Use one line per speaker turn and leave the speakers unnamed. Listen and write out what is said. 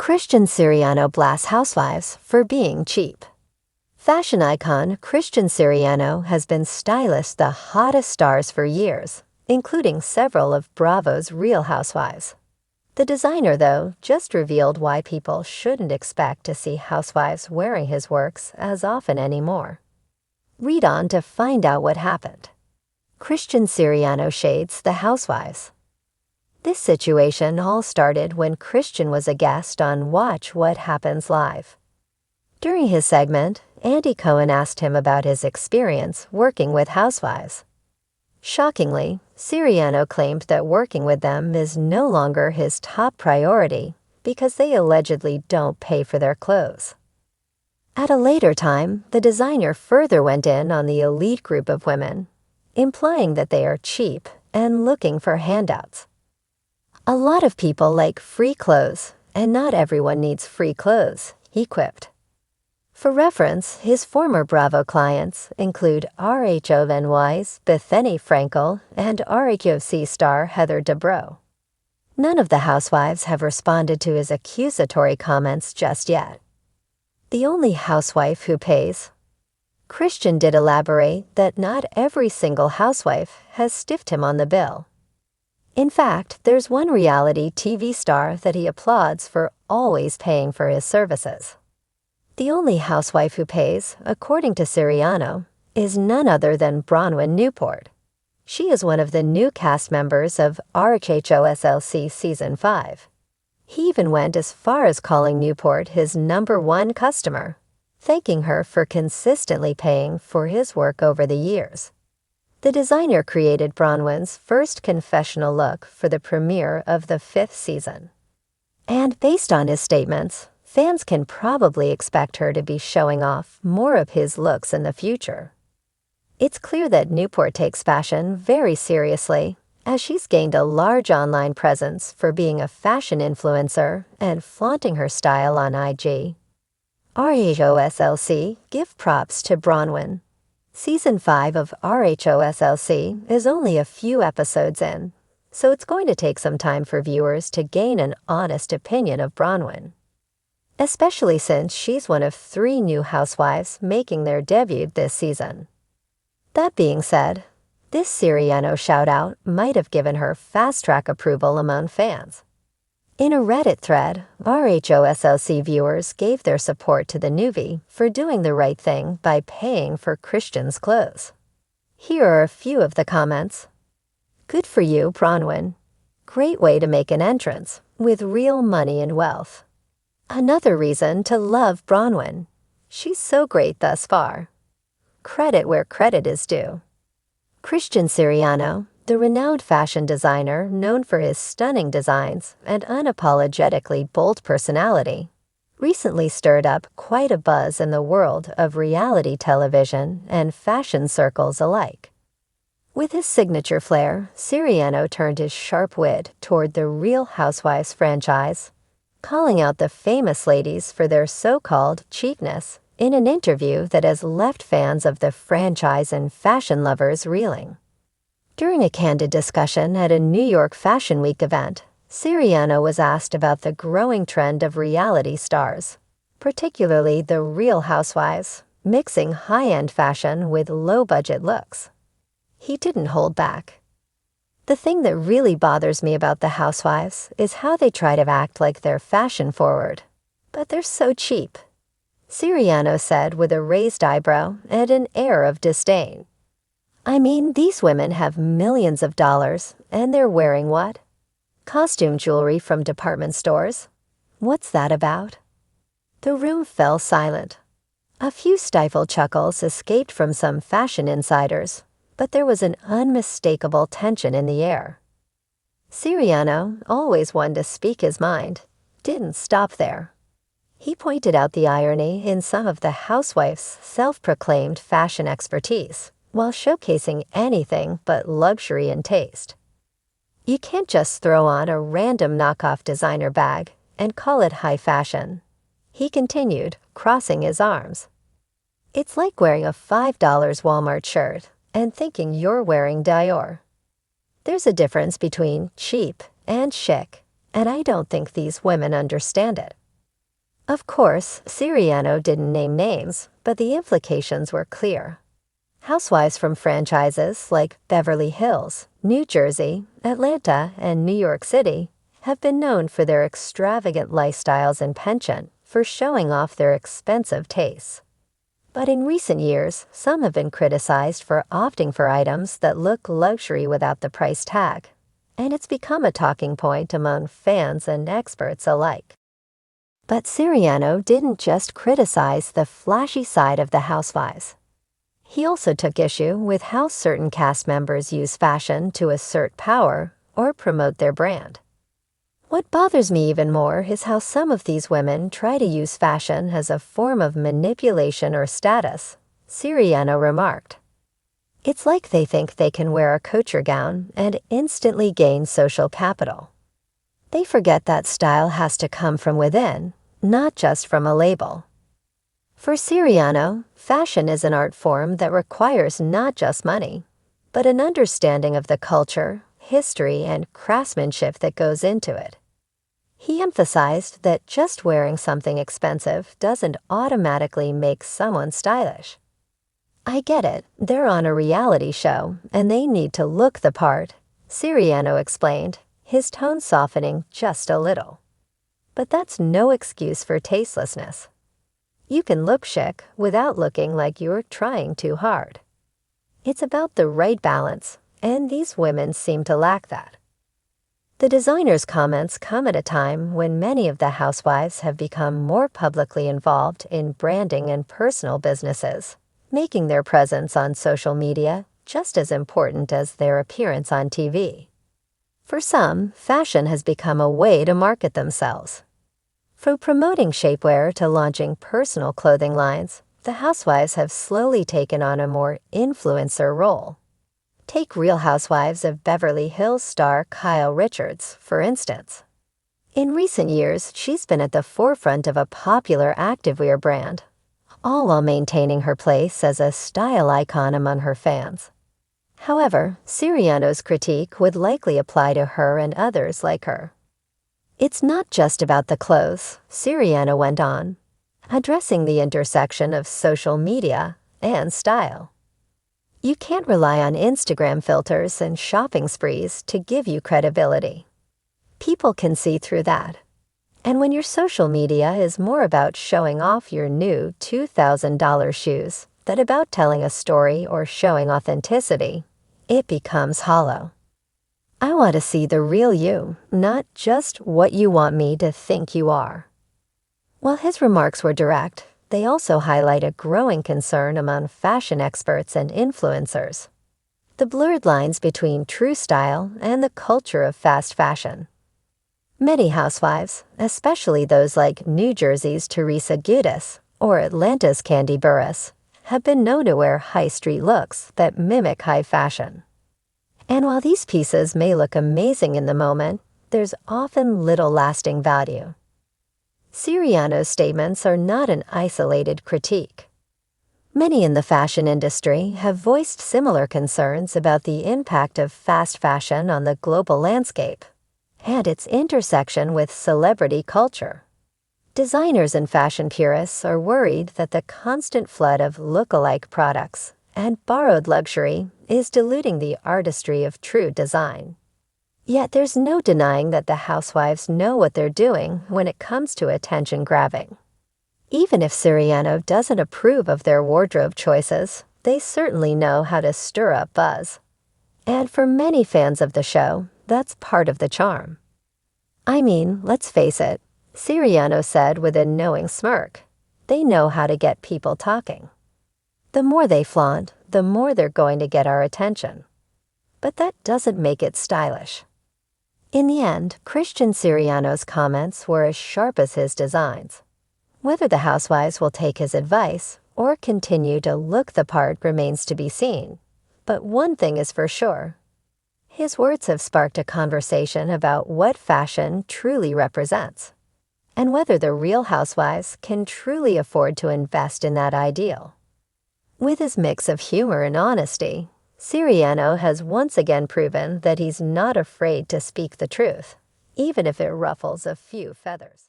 Christian Siriano blasts Housewives for being cheap. Fashion icon Christian Siriano has been stylist the hottest stars for years, including several of Bravo's Real Housewives. The designer, though, just revealed why people shouldn't expect to see housewives wearing his works as often anymore. Read on to find out what happened. Christian Siriano shades the housewives. This situation all started when Christian was a guest on Watch What Happens Live. During his segment, Andy Cohen asked him about his experience working with housewives. Shockingly, Siriano claimed that working with them is no longer his top priority because they allegedly don't pay for their clothes. At a later time, the designer further went in on the elite group of women, implying that they are cheap and looking for handouts. "A lot of people like free clothes, and not everyone needs free clothes," he quipped. For reference, his former Bravo clients include RHONY's Bethany Frankel and RHOC star Heather Dubrow. None of the housewives have responded to his accusatory comments just yet. The only housewife who pays? Christian did elaborate that not every single housewife has stiffed him on the bill. In fact, there's one reality TV star that he applauds for always paying for his services. The only housewife who pays, according to Siriano, is none other than Bronwyn Newport. She is one of the new cast members of RHOSLC Season 5. He even went as far as calling Newport his #1 customer, thanking her for consistently paying for his work over the years. The designer created Bronwyn's first confessional look for the premiere of the 5th season. And based on his statements, fans can probably expect her to be showing off more of his looks in the future. It's clear that Newport takes fashion very seriously, as she's gained a large online presence for being a fashion influencer and flaunting her style on IG. RHOSLC give props to Bronwyn. Season 5 of RHOSLC is only a few episodes in, so it's going to take some time for viewers to gain an honest opinion of Bronwyn, especially since she's one of 3 new housewives making their debut this season. That being said, this Siriano shout-out might have given her fast-track approval among fans. In a Reddit thread, RHOSLC viewers gave their support to the newbie for doing the right thing by paying for Christian's clothes. Here are a few of the comments. "Good for you, Bronwyn. Great way to make an entrance, with real money and wealth. Another reason to love Bronwyn. She's so great thus far. Credit where credit is due." Christian Siriano, the renowned fashion designer known for his stunning designs and unapologetically bold personality, recently stirred up quite a buzz in the world of reality television and fashion circles alike. With his signature flair, Siriano turned his sharp wit toward the Real Housewives franchise, calling out the famous ladies for their so-called cheapness in an interview that has left fans of the franchise and fashion lovers reeling. During a candid discussion at a New York Fashion Week event, Siriano was asked about the growing trend of reality stars, particularly the Real Housewives, mixing high-end fashion with low-budget looks. He didn't hold back. "The thing that really bothers me about the housewives is how they try to act like they're fashion-forward, but they're so cheap," Siriano said with a raised eyebrow and an air of disdain. "I mean, these women have millions of dollars, and they're wearing what? Costume jewelry from department stores? What's that about?" The room fell silent. A few stifled chuckles escaped from some fashion insiders, but there was an unmistakable tension in the air. Siriano, always one to speak his mind, didn't stop there. He pointed out the irony in some of the housewives' self-proclaimed fashion expertise, while showcasing anything but luxury and taste. "You can't just throw on a random knockoff designer bag and call it high fashion," he continued, crossing his arms. "It's like wearing a $5 Walmart shirt and thinking you're wearing Dior. There's a difference between cheap and chic, and I don't think these women understand it." Of course, Siriano didn't name names, but the implications were clear. Housewives from franchises like Beverly Hills, New Jersey, Atlanta, and New York City have been known for their extravagant lifestyles and penchant for showing off their expensive tastes. But in recent years, some have been criticized for opting for items that look luxury without the price tag, and it's become a talking point among fans and experts alike. But Siriano didn't just criticize the flashy side of the Housewives. He also took issue with how certain cast members use fashion to assert power or promote their brand. What bothers me even more is how some of these women try to use fashion as a form of manipulation or status, Siriano remarked. It's like they think they can wear a couture gown and instantly gain social capital. They forget that style has to come from within, not just from a label. For Siriano, fashion is an art form that requires not just money, but an understanding of the culture, history, and craftsmanship that goes into it. He emphasized that just wearing something expensive doesn't automatically make someone stylish. I get it, they're on a reality show, and they need to look the part, Siriano explained, his tone softening just a little. But that's no excuse for tastelessness. You can look chic without looking like you're trying too hard. It's about the right balance, and these women seem to lack that. The designer's comments come at a time when many of the housewives have become more publicly involved in branding and personal businesses, making their presence on social media just as important as their appearance on TV. For some, fashion has become a way to market themselves. From promoting shapewear to launching personal clothing lines, the housewives have slowly taken on a more influencer role. Take Real Housewives of Beverly Hills star Kyle Richards, for instance. In recent years, she's been at the forefront of a popular activewear brand, all while maintaining her place as a style icon among her fans. However, Siriano's critique would likely apply to her and others like her. It's not just about the clothes, Siriano went on, addressing the intersection of social media and style. You can't rely on Instagram filters and shopping sprees to give you credibility. People can see through that. And when your social media is more about showing off your new $2,000 shoes than about telling a story or showing authenticity, it becomes hollow. I want to see the real you, not just what you want me to think you are. While his remarks were direct, they also highlight a growing concern among fashion experts and influencers. The blurred lines between true style and the culture of fast fashion. Many housewives, especially those like New Jersey's Teresa Giudice or Atlanta's Candy Burruss, have been known to wear high street looks that mimic high fashion. And while these pieces may look amazing in the moment, there's often little lasting value. Siriano's statements are not an isolated critique. Many in the fashion industry have voiced similar concerns about the impact of fast fashion on the global landscape and its intersection with celebrity culture. Designers and fashion purists are worried that the constant flood of look-alike products and borrowed luxury is diluting the artistry of true design. Yet there's no denying that the housewives know what they're doing when it comes to attention grabbing. Even if Siriano doesn't approve of their wardrobe choices, they certainly know how to stir up buzz. And for many fans of the show, that's part of the charm. I mean, let's face it, Siriano said with a knowing smirk, they know how to get people talking. The more they flaunt, the more they're going to get our attention. But that doesn't make it stylish. In the end, Christian Siriano's comments were as sharp as his designs. Whether the housewives will take his advice or continue to look the part remains to be seen. But one thing is for sure. His words have sparked a conversation about what fashion truly represents, and whether the Real Housewives can truly afford to invest in that ideal. With his mix of humor and honesty, Siriano has once again proven that he's not afraid to speak the truth, even if it ruffles a few feathers.